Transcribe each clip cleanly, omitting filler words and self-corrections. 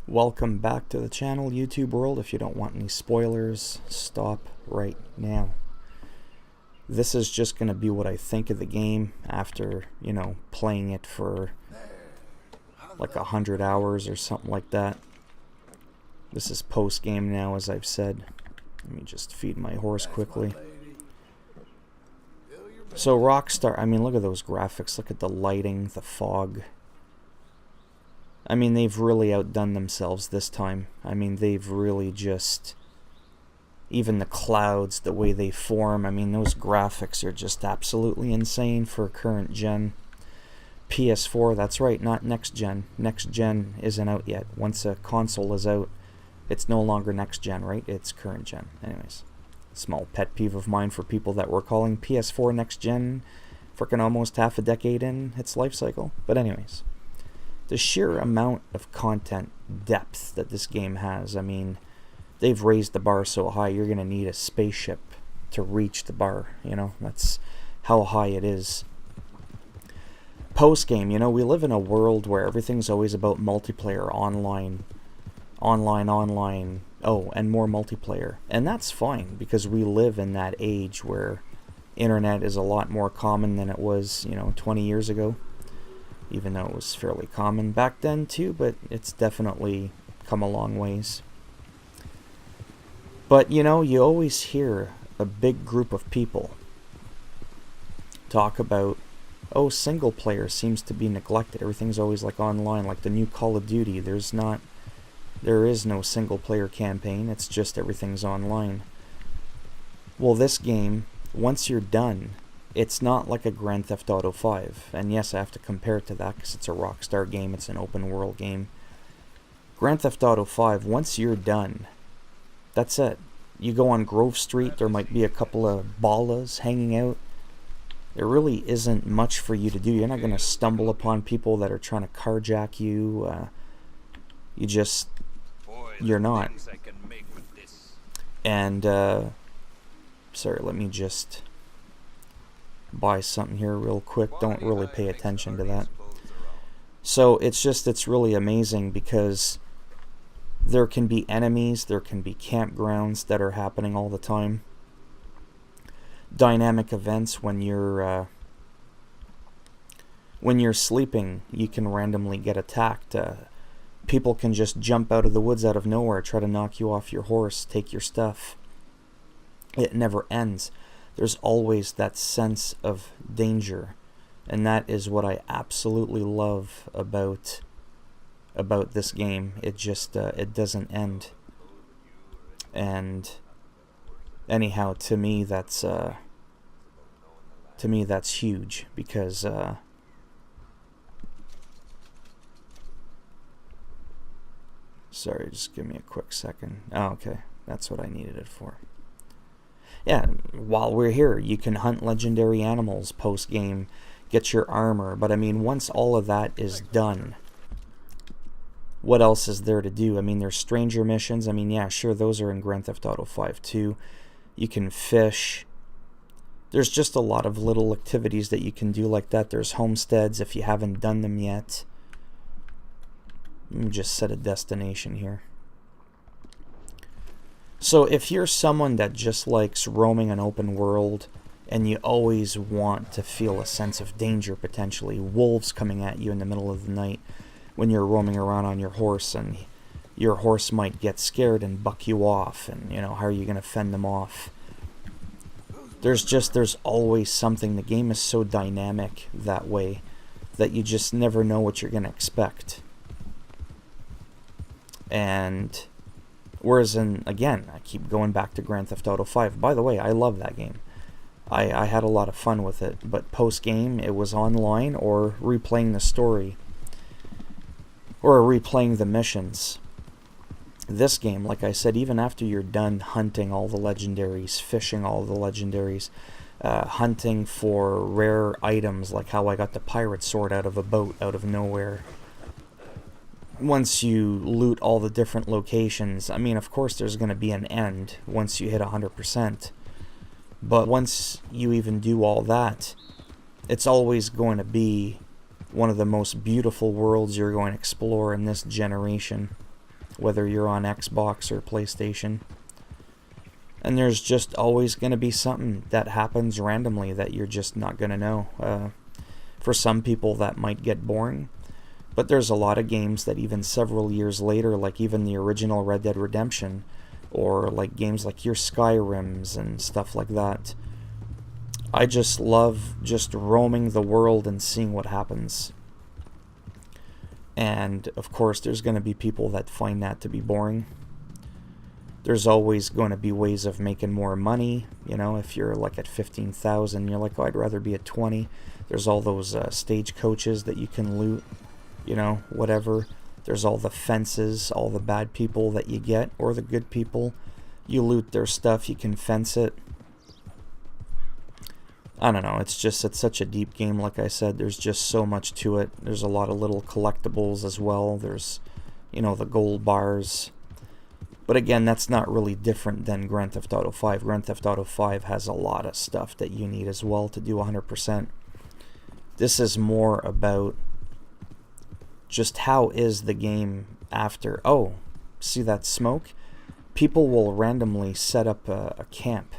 Welcome back to the channel, YouTube world. If you don't want any spoilers, stop right now. This is just going to be what I think of the game after, playing it for like 100 hours or something like that. This is post-game now, as I've said. Let me just feed my horse quickly. So Rockstar, look at those graphics. Look at the lighting, the fog. They've really outdone themselves this time. They've really just... Even the clouds, the way they form, those graphics are just absolutely insane for current gen. PS4, that's right, not next gen. Next gen isn't out yet. Once a console is out, it's no longer next gen, right? It's current gen. Anyways, small pet peeve of mine for people that were calling PS4 next gen freaking almost half a decade in its life cycle. But anyways, the sheer amount of content depth that this game has, they've raised the bar so high you're going to need a spaceship to reach the bar, that's how high it is. Post-game, we live in a world where everything's always about multiplayer, online, oh, and more multiplayer. And that's fine, because we live in that age where internet is a lot more common than it was, 20 years ago. Even though it was fairly common back then too, but it's definitely come a long ways. But you always hear a big group of people talk about, oh, single player seems to be neglected. Everything's always like online, like the new Call of Duty. There is no single player campaign, it's just everything's online. Well, this game, once you're done, it's not like a Grand Theft Auto 5. And yes, I have to compare it to that because it's a Rockstar game, it's an open world game. Grand Theft Auto 5, once you're done, that's it. You go on Grove Street, there might be a couple of ballas hanging out. There really isn't much for you to do. You're not going to stumble upon people that are trying to carjack you. You're not. And, sorry, let me just buy something here real quick. Don't really pay attention to that. So it's really amazing because there can be enemies, there can be campgrounds that are happening all the time. Dynamic events when you're sleeping, you can randomly get attacked. People can just jump out of the woods out of nowhere, try to knock you off your horse, take your stuff. It never ends. There's always that sense of danger, and that is what I absolutely love about this game. It just it doesn't end. And anyhow, to me that's huge, because sorry, just give me a quick second. Oh, okay, that's what I needed it for. Yeah, while we're here, you can hunt legendary animals post-game, get your armor, but once all of that is done, what else is there to do? There's stranger missions. Yeah, sure, those are in Grand Theft Auto 5 too. You can fish. There's just a lot of little activities that you can do like that. There's homesteads if you haven't done them yet. Let me just set a destination here. So if you're someone that just likes roaming an open world and you always want to feel a sense of danger, potentially wolves coming at you in the middle of the night when you're roaming around on your horse, and your horse might get scared and buck you off, and how are you going to fend them off? There's always something. The game is so dynamic that way that you just never know what you're going to expect. And whereas again, I keep going back to Grand Theft Auto 5. By the way, I love that game. I had a lot of fun with it. But post-game, it was online or replaying the story. Or replaying the missions. This game, like I said, even after you're done hunting all the legendaries, fishing all the legendaries, hunting for rare items, like how I got the pirate sword out of a boat out of nowhere. Once you loot all the different locations, of course there's going to be an end once you hit 100%. But once you even do all that, it's always going to be one of the most beautiful worlds you're going to explore in this generation. whether you're on Xbox or PlayStation. And there's just always going to be something that happens randomly that you're just not going to know. For some people that might get boring, but there's a lot of games that even several years later, like even the original Red Dead Redemption, or like games like your Skyrims and stuff like that, I just love just roaming the world and seeing what happens. And of course there's going to be people that find that to be boring. There's always going to be ways of making more money. You know, if you're like at 15,000, you're like, oh, I'd rather be at 20. There's all those stagecoaches that you can loot, you know, whatever. There's all the fences, all the bad people that you get, or the good people. You loot their stuff, you can fence it. I don't know, it's such a deep game, like I said. There's just so much to it. There's a lot of little collectibles as well. There's, you know, the gold bars. But again, that's not really different than Grand Theft Auto 5. Grand Theft Auto 5 has a lot of stuff that you need as well to do 100%. This is more about just how is the game after. Oh, see that smoke? People will randomly set up a camp.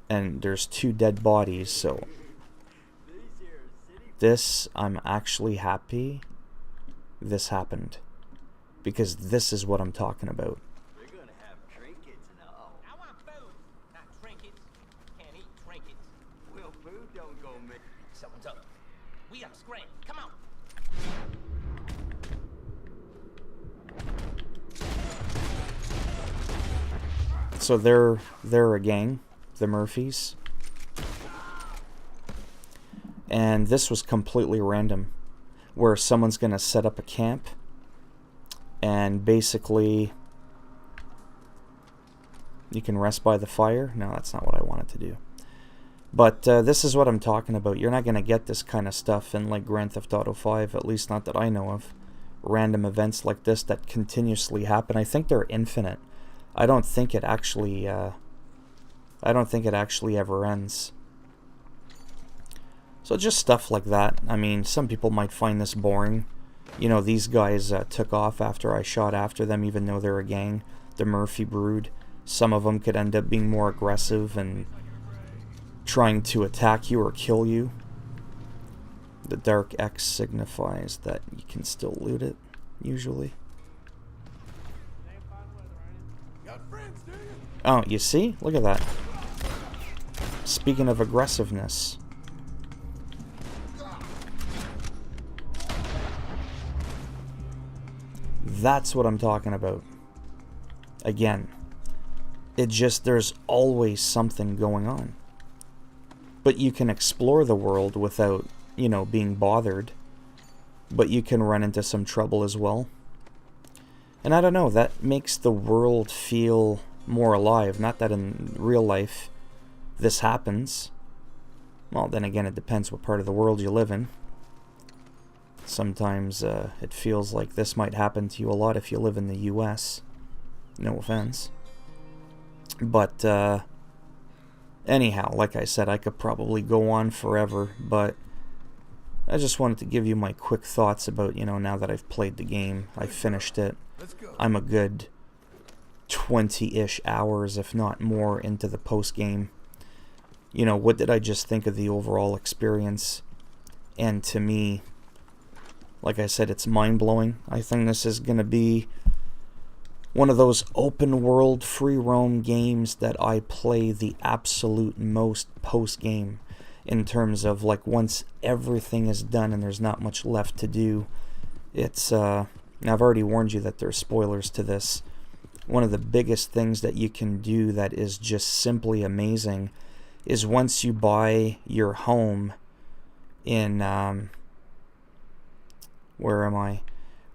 And there's 2 dead bodies, so this, I'm actually happy this happened. Because this is what I'm talking about. We're gonna have trinkets and all. I want food, not trinkets. Can't eat trinkets. Well, food don't go make. Someone's up. We are scram. Come on. So they're a gang, the Murphys. And this was completely random, where someone's gonna set up a camp. And basically, you can rest by the fire. No, that's not what I wanted to do. But this is what I'm talking about. You're not going to get this kind of stuff in like Grand Theft Auto 5, at least not that I know of. Random events like this that continuously happen. I think they're infinite. I don't think it actually ever ends. So just stuff like that. I mean, some people might find this boring. You know, these guys took off after I shot after them, even though they're a gang. The Murphy Brood. Some of them could end up being more aggressive and trying to attack you or kill you. The dark X signifies that you can still loot it, usually. Oh, you see? Look at that. Speaking of aggressiveness. That's what I'm talking about. Again, there's always something going on. But you can explore the world without, you know, being bothered. But you can run into some trouble as well. And I don't know, that makes the world feel more alive. Not that in real life this happens. Well, then again, it depends what part of the world you live in. Sometimes it feels like this might happen to you a lot if you live in the US. No offense. But anyhow, like I said, I could probably go on forever, but I just wanted to give you my quick thoughts about, you know, now that I've played the game, I've finished it. I'm a good 20-ish hours, if not more, into the post-game. You know, what did I just think of the overall experience? And to me, like I said, it's mind-blowing. I think this is going to be one of those open-world, free-roam games that I play the absolute most post-game. In terms of, like, once everything is done and there's not much left to do. It's, now I've already warned you that there's spoilers to this. One of the biggest things that you can do that is just simply amazing is once you buy your home in, where am I?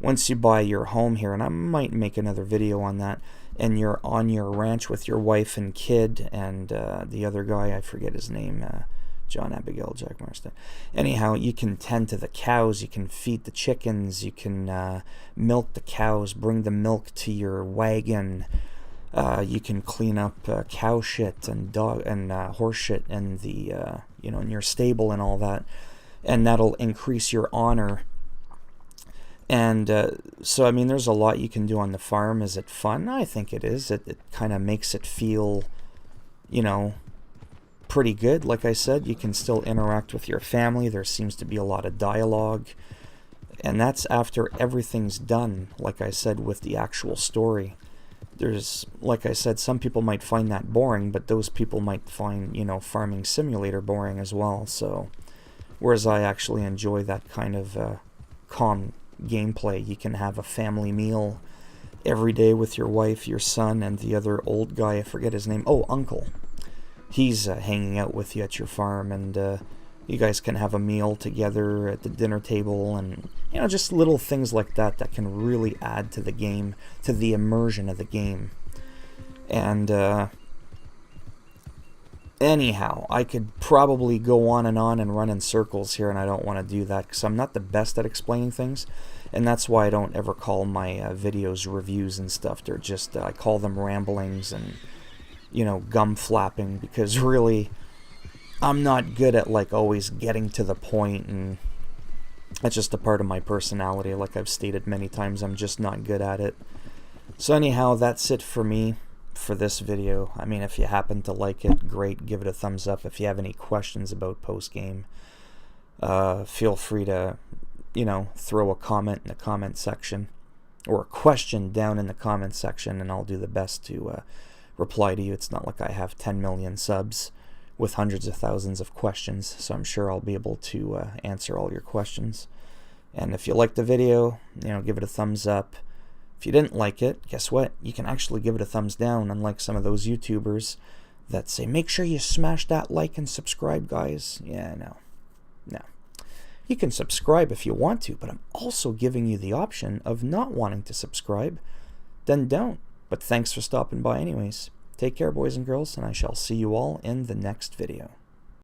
Once you buy your home here, and I might make another video on that, and you're on your ranch with your wife and kid and the other guy, I forget his name, John Abigail, Jack Marston. Anyhow, you can tend to the cows, you can feed the chickens, you can milk the cows, bring the milk to your wagon. You can clean up cow shit and dog and horse shit and the in your stable and all that, and that'll increase your honor. And so, I mean, there's a lot you can do on the farm. Is it fun? I think it is. It kind of makes it feel, you know, pretty good. Like I said, you can still interact with your family. There seems to be a lot of dialogue. And that's after everything's done, like I said, with the actual story. There's, like I said, some people might find that boring, but those people might find, you know, Farming Simulator boring as well. So, whereas I actually enjoy that kind of calm gameplay. You can have a family meal every day with your wife, your son, and the other old guy, I forget his name. Oh, Uncle. He's hanging out with you at your farm, and you guys can have a meal together at the dinner table, and, you know, just little things like that that can really add to the game, to the immersion of the game. And anyhow, I could probably go on and run in circles here, and I don't want to do that because I'm not the best at explaining things, and that's why I don't ever call my videos reviews and stuff. They're just, I call them ramblings and, you know, gum flapping, because really, I'm not good at, like, always getting to the point, and that's just a part of my personality. Like I've stated many times, I'm just not good at it. So anyhow, that's it for me for this video. I mean, if you happen to like it, great, give it a thumbs up. If you have any questions about post-game, feel free to, you know, throw a comment in the comment section, or a question down in the comment section, and I'll do the best to reply to you. It's not like I have 10 million subs with hundreds of thousands of questions, so I'm sure I'll be able to answer all your questions. And if you liked the video, you know, give it a thumbs up. If you didn't like it, guess what? You can actually give it a thumbs down, unlike some of those YouTubers that say, make sure you smash that like and subscribe, guys. Yeah, no. You can subscribe if you want to, but I'm also giving you the option of not wanting to subscribe. Then don't. But thanks for stopping by anyways. Take care, boys and girls, and I shall see you all in the next video.